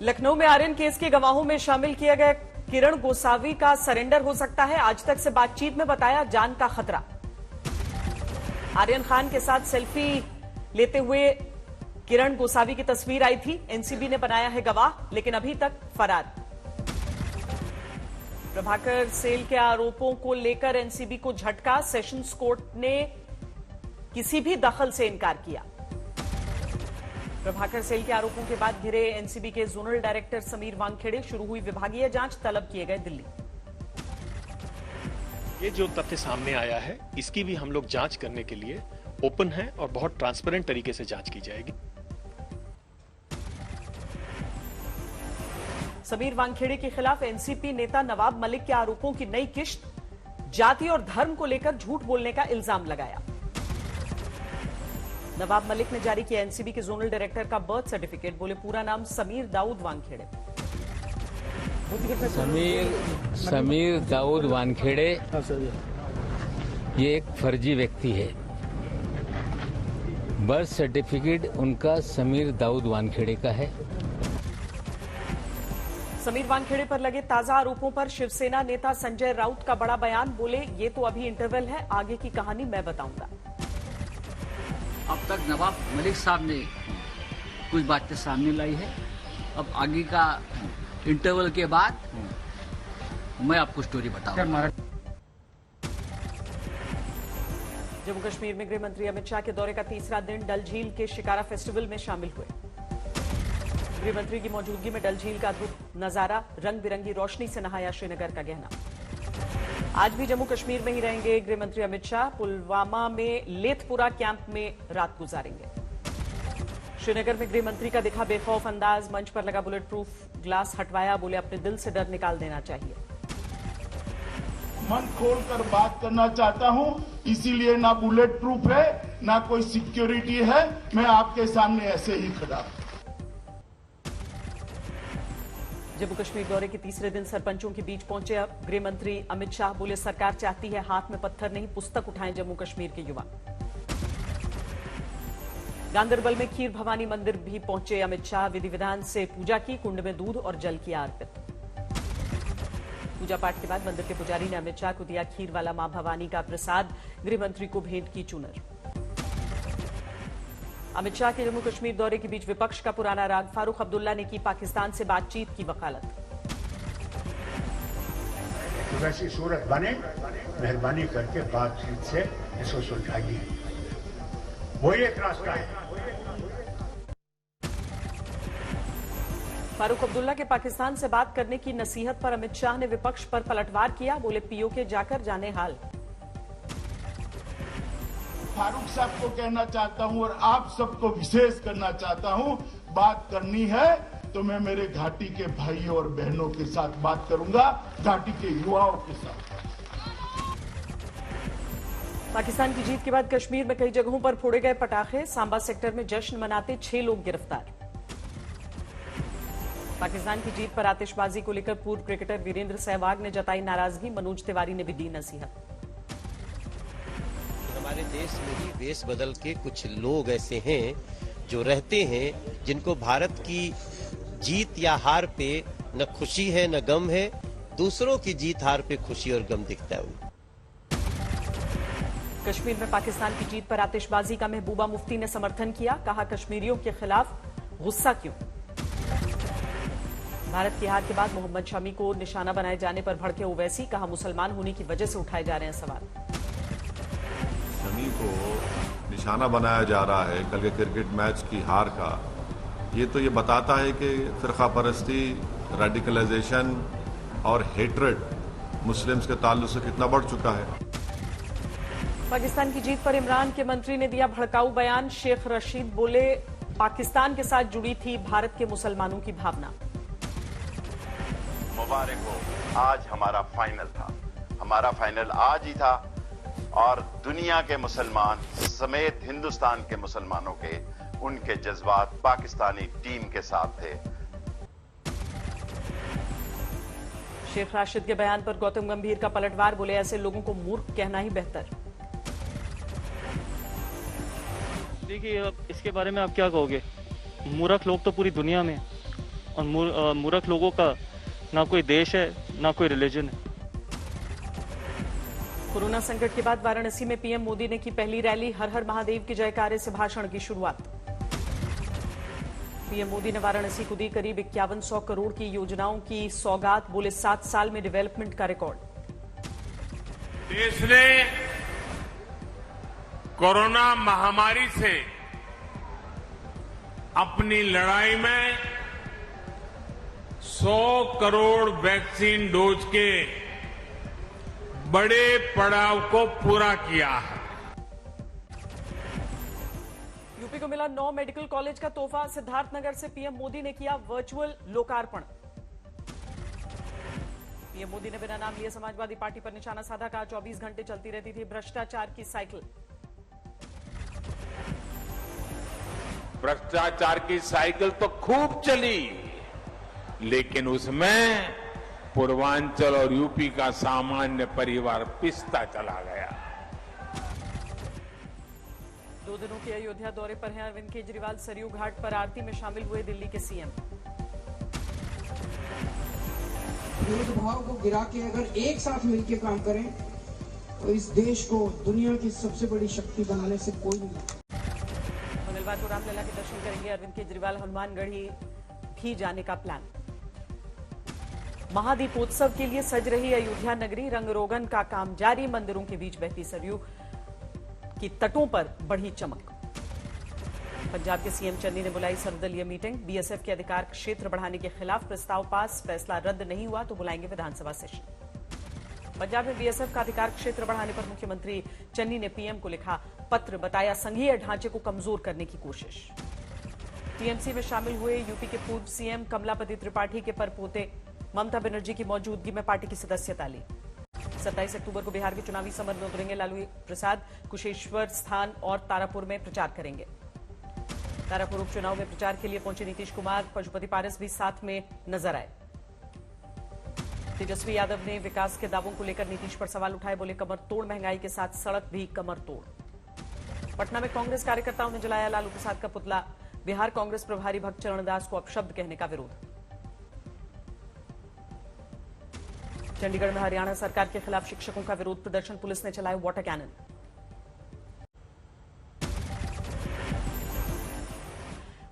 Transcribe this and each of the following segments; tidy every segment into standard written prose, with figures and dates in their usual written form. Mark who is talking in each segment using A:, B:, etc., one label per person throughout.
A: लखनऊ में आर्यन केस के गवाहों में शामिल किया गया किरण गोसावी का सरेंडर हो सकता है। आज तक से बातचीत में बताया जान का खतरा। आर्यन खान के साथ सेल्फी लेते हुए किरण गोसावी की तस्वीर आई थी। एनसीबी ने बनाया है गवाह, लेकिन अभी तक फरार। प्रभाकर सेल के आरोपों को लेकर एनसीबी को झटका। सेशंस कोर्ट ने किसी भी दखल से इनकार किया। प्रभाकर सेल के आरोपों के बाद घिरे एनसीबी के जोनल डायरेक्टर समीर वानखेड़े। शुरू हुई विभागीय जांच, तलब किए गए दिल्ली।
B: ये जो तथ्य सामने आया है, इसकी भी हम लोग जांच करने के लिए ओपन है और बहुत ट्रांसपेरेंट तरीके से जांच की जाएगी।
A: समीर वानखेड़े के खिलाफ एनसीपी नेता नवाब मलिक के आरोपों की नई किश्त। जाति और धर्म को लेकर झूठ बोलने का इल्जाम लगाया। नवाब मलिक ने जारी किया एनसीबी के जोनल डायरेक्टर का बर्थ सर्टिफिकेट। बोले पूरा नाम समीर दाऊद वानखेड़े।
C: समीर दाऊद वानखेड़े ये एक फर्जी व्यक्ति है। बर्थ सर्टिफिकेट उनका समीर दाऊद वानखेड़े का है।
A: समीर वानखेड़े पर लगे ताजा आरोपों पर शिवसेना नेता संजय राउत का बड़ा बयान। बोले ये तो अभी इंटरवल है, आगे की कहानी मैं बताऊंगा।
D: अब तक नवाब मलिक साहब ने कुछ बातें सामने लाई है। अब आगे का इंटरवल के बाद मैं आपको स्टोरी बताऊंगा।
A: जम्मू कश्मीर में गृह मंत्री अमित शाह के दौरे का तीसरा दिन डल झील के शिकारा फेस्टिवल में शामिल हुए। गृह मंत्री की मौजूदगी में डल झील का अद्भुत नजारा। रंग बिरंगी रोशनी से नहाया श्रीनगर का गहना। आज भी जम्मू कश्मीर में ही रहेंगे गृह मंत्री अमित शाह। पुलवामा में लेथपुरा कैंप में रात गुजारेंगे। श्रीनगर में गृह मंत्री का दिखा बेखौफ अंदाज। मंच पर लगा बुलेट प्रूफ ग्लास हटवाया। बोले अपने दिल से डर निकाल देना चाहिए।
E: मन खोलकर बात करना चाहता हूं, इसीलिए ना बुलेट प्रूफ है ना कोई सिक्योरिटी है। मैं आपके सामने ऐसे ही खड़ा हूं।
A: जम्मू कश्मीर दौरे के तीसरे दिन सरपंचों के बीच पहुंचे गृह मंत्री अमित शाह। बोले सरकार चाहती है हाथ में पत्थर नहीं, पुस्तक उठाएं जम्मू कश्मीर के युवा। गांदरबल में खीर भवानी मंदिर भी पहुंचे अमित शाह। विधि विधान से पूजा की। कुंड में दूध और जल किया अर्पित। पूजा पाठ के बाद मंदिर के पुजारी ने अमित शाह को दिया खीर वाला मां भवानी का प्रसाद। गृह मंत्री को भेंट की चुनर। अमित शाह के जम्मू कश्मीर दौरे के बीच विपक्ष का पुराना राग। फारूक अब्दुल्ला ने की पाकिस्तान से बातचीत की वकालत।
F: वैसी सूरत बने, मेहरबानी करके बातचीत से इसको सुलझाइए। वही एक रास्ता है।
A: फारूक अब्दुल्ला के पाकिस्तान से बात करने की नसीहत पर अमित शाह ने विपक्ष पर पलटवार किया। बोले पीओके जाकर जाने हाल।
E: फारूक साहब को कहना चाहता हूं और आप सबको विशेष करना चाहता हूं, बात करनी है तो मैं मेरे घाटी के भाइयों और बहनों के साथ बात करूंगा, घाटी के युवाओं के साथ।
A: पाकिस्तान की जीत के बाद कश्मीर में कई जगहों पर फोड़े गए पटाखे। सांबा सेक्टर में जश्न मनाते 6 लोग गिरफ्तार। पाकिस्तान की जीत पर आतिशबाजी को लेकर पूर्व क्रिकेटर वीरेंद्र सहवाग ने जताई नाराजगी। मनोज तिवारी ने भी दी नसीहत।
G: हमारे देश में ही देश बदल के कुछ लोग ऐसे हैं जो रहते हैं, जिनको भारत की जीत या हार पे न खुशी है न गम है। दूसरों की जीत हार पे खुशी और गम दिखता है।
A: कश्मीर में पाकिस्तान की जीत पर आतिशबाजी का महबूबा मुफ्ती ने समर्थन किया। कहा कश्मीरियों के खिलाफ गुस्सा क्यों। भारत की हार के बाद मोहम्मद शमी को निशाना बनाए जाने पर भड़के ओवैसी। कहा मुसलमान होने की वजह से उठाए जा रहे हैं सवाल।
H: शमी को निशाना बनाया जा रहा है कल के क्रिकेट मैच की हार का। ये तो ये बताता है कि फिरका परस्ती, रेडिकलाइजेशन और हेट्रेड मुस्लिम्स के ताल्लुक से कितना बढ़ चुका है।
A: पाकिस्तान की जीत पर इमरान के मंत्री ने दिया भड़काऊ बयान। शेख रशीद बोले पाकिस्तान के साथ जुड़ी थी भारत के मुसलमानों की भावना।
I: मुबारक हो, आज हमारा फाइनल था। हमारा फाइनल आज ही था और दुनिया के मुसलमान समेत हिंदुस्तान के मुसलमानों के उनके जज्बात पाकिस्तानी टीम के साथ थे।
A: शेख राशिद के बयान पर गौतम गंभीर का पलटवार। बोले ऐसे लोगों को मूर्ख कहना ही बेहतर।
J: देखिए इसके बारे में आप क्या कहोगे। मूर्ख लोग तो पूरी दुनिया में। और मूर्ख लोगों का ना कोई देश है ना कोई रिलीजन है।
A: कोरोना संकट के बाद वाराणसी में पीएम मोदी ने की पहली रैली। हर हर महादेव के जयकारे से भाषण की शुरुआत। पीएम मोदी ने वाराणसी को दी करीब 5100 करोड़ की योजनाओं की सौगात। बोले 7 साल में डेवलपमेंट का रिकॉर्ड।
K: देश ने कोरोना महामारी से अपनी लड़ाई में 100 करोड़ वैक्सीन डोज के बड़े पड़ाव को पूरा किया है।
A: यूपी को मिला 9 मेडिकल कॉलेज का तोहफा। सिद्धार्थनगर से पीएम मोदी ने किया वर्चुअल लोकार्पण। पीएम मोदी ने बिना नाम लिए समाजवादी पार्टी पर निशाना साधा। कहा 24 घंटे चलती रहती थी भ्रष्टाचार की साइकिल।
K: भ्रष्टाचार की साइकिल तो खूब चली, लेकिन उसमें पूर्वांचल और यूपी का सामान्य परिवार पिसता चला गया।
A: 2 दिनों के अयोध्या दौरे पर हैं अरविंद केजरीवाल। सरयू घाट पर आरती में शामिल हुए दिल्ली के सीएम।
L: भेदभाव को गिरा के अगर एक साथ मिलकर काम करें तो इस देश को दुनिया की सबसे बड़ी शक्ति बनाने से कोई नहीं।
A: मंगलवार को रामलला के दर्शन करेंगे अरविंद केजरीवाल। हनुमानगढ़ी भी जाने का प्लान। महादीपोत्सव के लिए सज रही अयोध्या नगरी। रंग रोगन का काम जारी। मंदिरों के बीच बहती सरयू की तटों पर बढ़ी चमक। पंजाब के सीएम चन्नी ने बुलाई सर्वदलीय मीटिंग। बीएसएफ के अधिकार क्षेत्र बढ़ाने के खिलाफ प्रस्ताव पास। फैसला रद्द नहीं हुआ तो बुलाएंगे विधानसभा सेशन। पंजाब में बीएसएफ का अधिकार क्षेत्र बढ़ाने पर मुख्यमंत्री चन्नी ने पीएम को लिखा पत्र। बताया संघीय ढांचे को कमजोर करने की कोशिश। टीएमसी में शामिल हुए यूपी के पूर्व सीएम कमलापति त्रिपाठी के परपोते ममता बनर्जी की मौजूदगी में पार्टी की सदस्यता ली। 27 अक्टूबर को बिहार के चुनावी समर में उतरेंगे लालू प्रसाद। कुशेश्वर स्थान और तारापुर में प्रचार करेंगे। तारापुर उपचुनाव में प्रचार के लिए पहुंचे नीतीश कुमार। पशुपति पारस भी साथ में नजर आए। तेजस्वी यादव ने विकास के दावों को लेकर नीतीश पर सवाल उठाए। बोले कमर तोड़ महंगाई के साथ सड़क भी कमर तोड़। पटना में कांग्रेस कार्यकर्ताओं ने जलाया लालू प्रसाद का पुतला। बिहार कांग्रेस प्रभारी भक्त चरणदास को अपशब्द कहने का विरोध। चंडीगढ़ में हरियाणा सरकार के खिलाफ शिक्षकों का विरोध प्रदर्शन। पुलिस ने चलाए वाटर कैनन।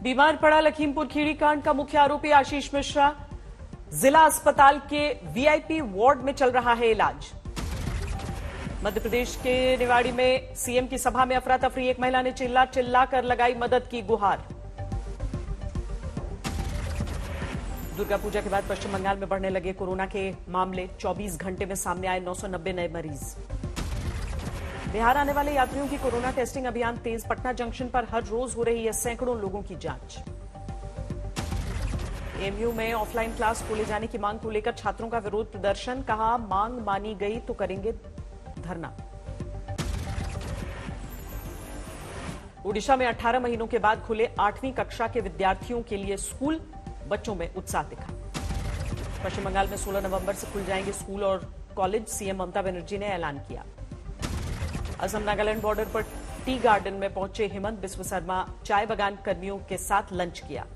A: बीमार पड़ा लखीमपुर खीरी कांड का मुख्य आरोपी आशीष मिश्रा। जिला अस्पताल के वीआईपी वार्ड में चल रहा है इलाज। मध्य प्रदेश के निवाड़ी में सीएम की सभा में अफरा तफरी। एक महिला ने चिल्ला चिल्ला कर लगाई मदद की गुहार। दुर्गा पूजा के बाद पश्चिम बंगाल में बढ़ने लगे कोरोना के मामले। 24 घंटे में सामने आए 990 नए मरीज। बिहार आने वाले यात्रियों की कोरोना टेस्टिंग अभियान तेज। पटना जंक्शन पर हर रोज हो रही है सैकड़ों लोगों की जांच। एमयू में ऑफलाइन क्लास खोले जाने की मांग को लेकर छात्रों का विरोध प्रदर्शन। कहा मांग मानी गई तो करेंगे धरना। ओडिशा में 18 महीनों के बाद खुले 8वीं कक्षा के विद्यार्थियों के लिए स्कूल। बच्चों में उत्साह दिखा। पश्चिम बंगाल में 16 नवंबर से खुल जाएंगे स्कूल और कॉलेज। सीएम ममता बनर्जी ने ऐलान किया। असम नागालैंड बॉर्डर पर टी गार्डन में पहुंचे हेमंत बिस्व शर्मा। चाय बागान कर्मियों के साथ लंच किया।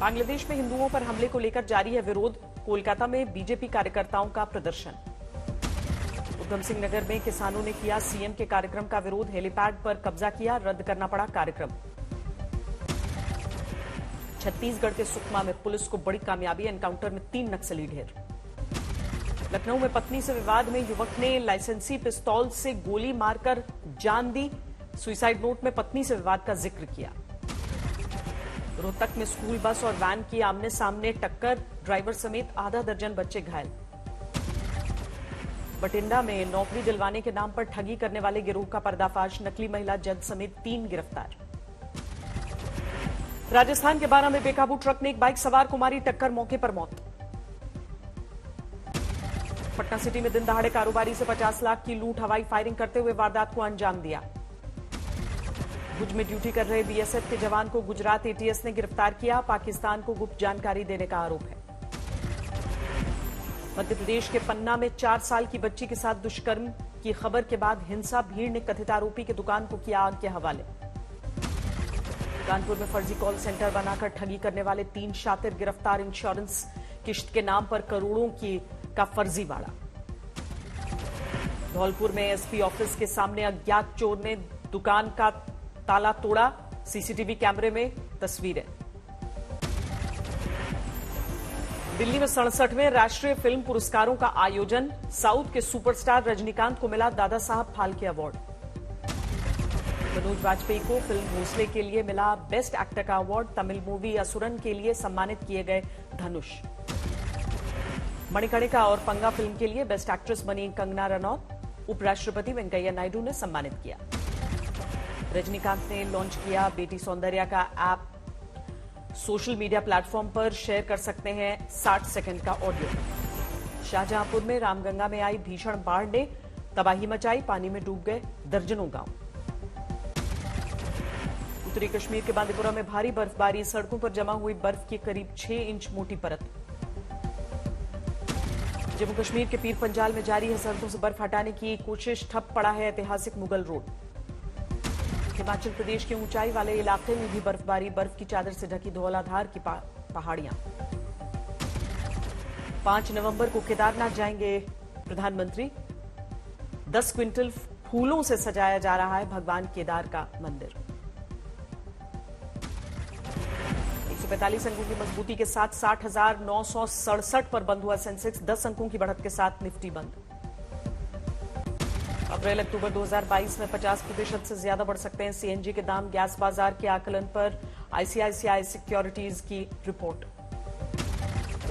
A: बांग्लादेश में हिंदुओं पर हमले को लेकर जारी है विरोध। कोलकाता में बीजेपी कार्यकर्ताओं का प्रदर्शन। उधम सिंह नगर में किसानों ने किया सीएम के कार्यक्रम का विरोध। हेलीपैड पर कब्जा किया। रद्द करना पड़ा कार्यक्रम। छत्तीसगढ़ के सुकमा में पुलिस को बड़ी कामयाबी। एनकाउंटर में 3 नक्सली ढेर। लखनऊ में पत्नी से विवाद में युवक ने लाइसेंसी पिस्तौल से गोली मारकर जान दी। सुसाइड नोट में पत्नी से विवाद का जिक्र किया। रोहतक में स्कूल बस और वैन की आमने सामने टक्कर। ड्राइवर समेत आधा दर्जन बच्चे घायल। बठिंडा में नौकरी दिलवाने के नाम पर ठगी करने वाले गिरोह का पर्दाफाश। नकली महिला जज समेत 3 गिरफ्तार। राजस्थान के बारां में बेकाबू ट्रक ने एक बाइक सवार को मारी टक्कर। मौके पर मौत। पटना सिटी में दिन दहाड़े कारोबारी से 50 लाख की लूट। हवाई फायरिंग करते हुए वारदात को अंजाम दिया। भुज में ड्यूटी कर रहे बीएसएफ के जवान को गुजरात एटीएस ने गिरफ्तार किया। पाकिस्तान को गुप्त जानकारी देने का आरोप है। मध्य प्रदेश के पन्ना में 4 साल की बच्ची के साथ दुष्कर्म की खबर के बाद हिंसा। भीड़ ने कथित आरोपी की दुकान को किया आग के हवाले। कानपुर में फर्जी कॉल सेंटर बनाकर ठगी करने वाले 3 शातिर गिरफ्तार। इंश्योरेंस किश्त के नाम पर करोड़ों का फर्जीवाड़ा। धौलपुर में एसपी ऑफिस के सामने अज्ञात चोर ने दुकान का ताला तोड़ा। सीसीटीवी कैमरे में तस्वीरें। दिल्ली में 67वें राष्ट्रीय फिल्म पुरस्कारों का आयोजन। साउथ के सुपरस्टार रजनीकांत को मिला दादा साहब फाल्के अवार्ड। मनोज वाजपेयी को फिल्म भोसले के लिए मिला बेस्ट एक्टर का अवार्ड। तमिल मूवी असुरन के लिए सम्मानित किए गए धनुष। मणिकर्णिका और पंगा फिल्म के लिए बेस्ट एक्ट्रेस बनी कंगना रनौत। उपराष्ट्रपति वेंकैया नायडू ने सम्मानित किया। रजनीकांत ने लॉन्च किया बेटी सौंदर्या का ऐप। सोशल मीडिया प्लेटफॉर्म पर शेयर कर सकते हैं 60 सेकंड का ऑडियो। शाहजहांपुर में रामगंगा में आई भीषण बाढ़ ने तबाही मचाई। पानी में डूब गए दर्जनों गांव। उत्तरी कश्मीर के बांदीपुरा में भारी बर्फबारी। सड़कों पर जमा हुई बर्फ की करीब 6 इंच मोटी परत। जम्मू कश्मीर के पीर पंजाल में जारी है सड़कों से बर्फ हटाने की कोशिश। ठप पड़ा है ऐतिहासिक मुगल रोड। हिमाचल प्रदेश के ऊंचाई वाले इलाके में भी बर्फबारी। बर्फ की चादर से ढकी धौलाधार की पहाड़ियां। 5 नवंबर को केदारनाथ जाएंगे प्रधानमंत्री। 10 क्विंटल फूलों से सजाया जा रहा है भगवान केदार का मंदिर। 145 अंकों की मजबूती के साथ 60,967 पर बंद हुआ सेंसेक्स। 10 अंकों की बढ़त के साथ निफ्टी बंद। अप्रैल-अक्टूबर 2022 में 50% से ज्यादा बढ़ सकते हैं सीएनजी के दाम। गैस बाजार के आकलन पर आईसीआईसीआई सिक्योरिटीज की रिपोर्ट।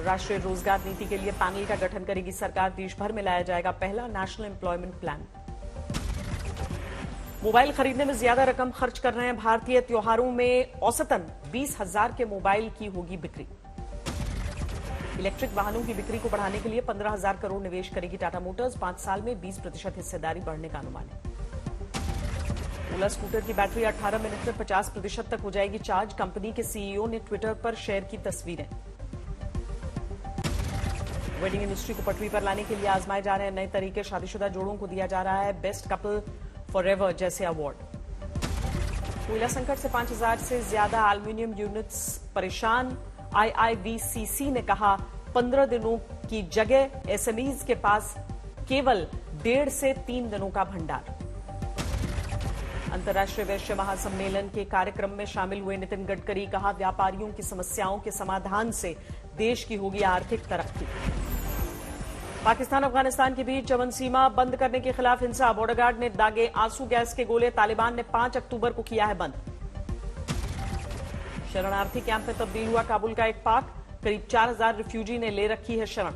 A: राष्ट्रीय रोजगार नीति के लिए पैनल का गठन करेगी सरकार। देश भर में लाया जाएगा पहला नेशनल एम्प्लॉयमेंट प्लान। मोबाइल खरीदने में ज्यादा रकम खर्च कर रहे हैं भारतीय। त्योहारों में औसतन 20,000 के मोबाइल की होगी बिक्री। इलेक्ट्रिक वाहनों की बिक्री को बढ़ाने के लिए 15,000 करोड़ निवेश करेगी टाटा मोटर्स। 5 साल में 20% हिस्सेदारी बढ़ने का अनुमान है। ओला स्कूटर की बैटरी 18 मिनट में 50% तक हो जाएगी चार्ज। कंपनी के सीईओ ने ट्विटर पर शेयर की तस्वीरें। वेडिंग इंडस्ट्री को पटरी पर लाने के लिए आजमाए जा रहे हैं नए तरीके। शादीशुदा जोड़ों को दिया जा रहा है बेस्ट कपल फॉरएवर जैसे अवार्ड। कोयला संकट से 5,000 से ज्यादा एल्यूमिनियम यूनिट्स परेशान। आईआईवीसीसी ने कहा 15 दिनों की जगह एसएमईज के पास केवल 1.5 से 3 दिनों का भंडार। अंतर्राष्ट्रीय वैश्य महासम्मेलन के कार्यक्रम में शामिल हुए नितिन गडकरी। कहा व्यापारियों की समस्याओं के समाधान से देश की होगी आर्थिक तरक्की। पाकिस्तान अफगानिस्तान के बीच अमन सीमा बंद करने के खिलाफ हिंसा। बॉर्डर गार्ड ने दागे आंसू गैस के गोले। तालिबान ने 5 अक्टूबर को किया है बंद। शरणार्थी कैंप में तब्दील हुआ काबुल का एक पार्क। करीब 4,000 रिफ्यूजी ने ले रखी है शरण।